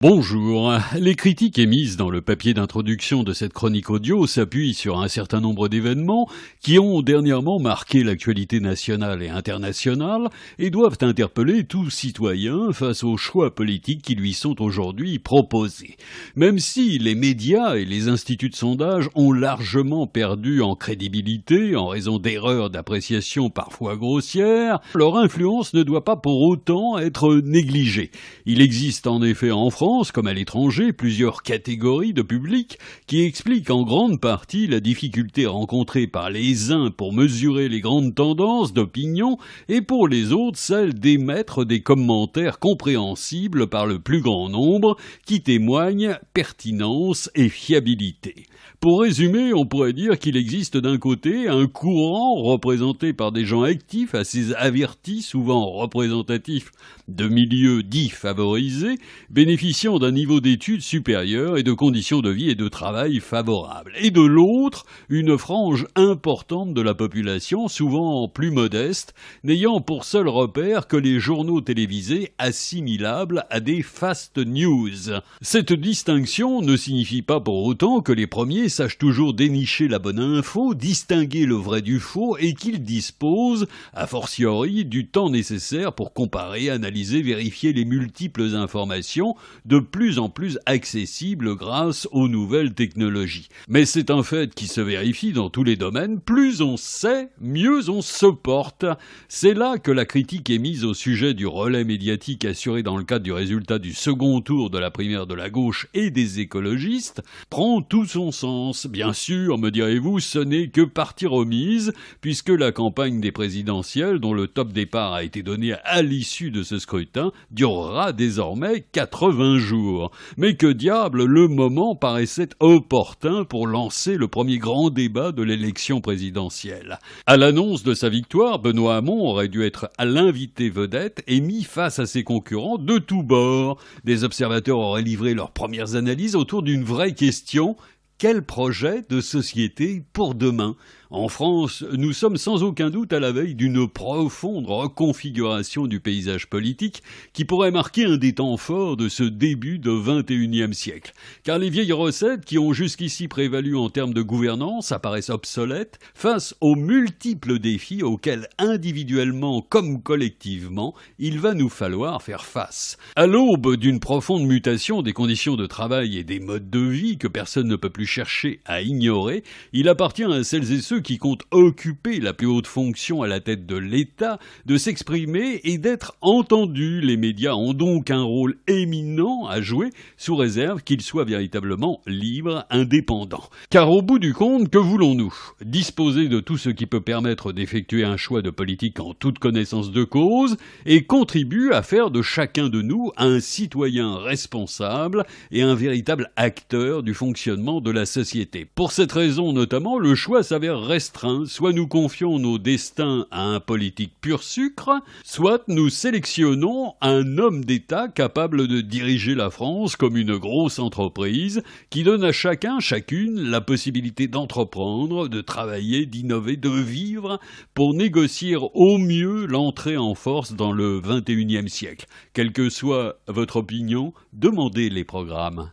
Bonjour. Les critiques émises dans le papier d'introduction de cette chronique audio s'appuient sur un certain nombre d'événements qui ont dernièrement marqué l'actualité nationale et internationale et doivent interpeller tout citoyen face aux choix politiques qui lui sont aujourd'hui proposés. Même si les médias et les instituts de sondage ont largement perdu en crédibilité en raison d'erreurs d'appréciation parfois grossières, leur influence ne doit pas pour autant être négligée. Il existe en effet en France, comme à l'étranger, plusieurs catégories de publics qui expliquent en grande partie la difficulté rencontrée par les uns pour mesurer les grandes tendances d'opinion et pour les autres celle d'émettre des commentaires compréhensibles par le plus grand nombre qui témoignent pertinence et fiabilité. Pour résumer, on pourrait dire qu'il existe d'un côté un courant représenté par des gens actifs, assez avertis, souvent représentatifs de milieux dits favorisés, bénéficiant d'un niveau d'études supérieur et de conditions de vie et de travail favorables. Et de l'autre, une frange importante de la population, souvent plus modeste, n'ayant pour seul repère que les journaux télévisés assimilables à des fast news. Cette distinction ne signifie pas pour autant que les premiers sachent toujours dénicher la bonne info, distinguer le vrai du faux et qu'ils disposent, a fortiori, du temps nécessaire pour comparer, analyser, vérifier les multiples informations de plus en plus accessibles grâce aux nouvelles technologies. Mais c'est un fait qui se vérifie dans tous les domaines, plus on sait, mieux on se porte. C'est là que la critique émise au sujet du relais médiatique assuré dans le cadre du résultat du second tour de la primaire de la gauche et des écologistes prend tout son sens. Bien sûr, me direz-vous, ce n'est que partie remise, puisque la campagne des présidentielles, dont le top départ a été donné à l'issue de ce scrutin, durera désormais 80 jours. Mais que diable, le moment paraissait opportun pour lancer le premier grand débat de l'élection présidentielle. À l'annonce de sa victoire, Benoît Hamon aurait dû être l'invité vedette et mis face à ses concurrents de tous bords. Des observateurs auraient livré leurs premières analyses autour d'une vraie question: quel projet de société pour demain ? En France, nous sommes sans aucun doute à la veille d'une profonde reconfiguration du paysage politique qui pourrait marquer un des temps forts de ce début de XXIe siècle. Car les vieilles recettes qui ont jusqu'ici prévalu en termes de gouvernance apparaissent obsolètes face aux multiples défis auxquels individuellement comme collectivement il va nous falloir faire face. À l'aube d'une profonde mutation des conditions de travail et des modes de vie que personne ne peut plus chercher à ignorer, il appartient à celles et ceux qui comptent occuper la plus haute fonction à la tête de l'État de s'exprimer et d'être entendus. Les médias ont donc un rôle éminent à jouer, sous réserve qu'ils soient véritablement libres, indépendants. Car au bout du compte, que voulons-nous ? Disposer de tout ce qui peut permettre d'effectuer un choix de politique en toute connaissance de cause et contribue à faire de chacun de nous un citoyen responsable et un véritable acteur du fonctionnement de la société. Pour cette raison notamment, le choix s'avère restreint. Soit nous confions nos destins à un politique pur sucre, soit nous sélectionnons un homme d'État capable de diriger la France comme une grosse entreprise qui donne à chacun, chacune, la possibilité d'entreprendre, de travailler, d'innover, de vivre pour négocier au mieux l'entrée en force dans le XXIe siècle. Quelle que soit votre opinion, demandez les programmes.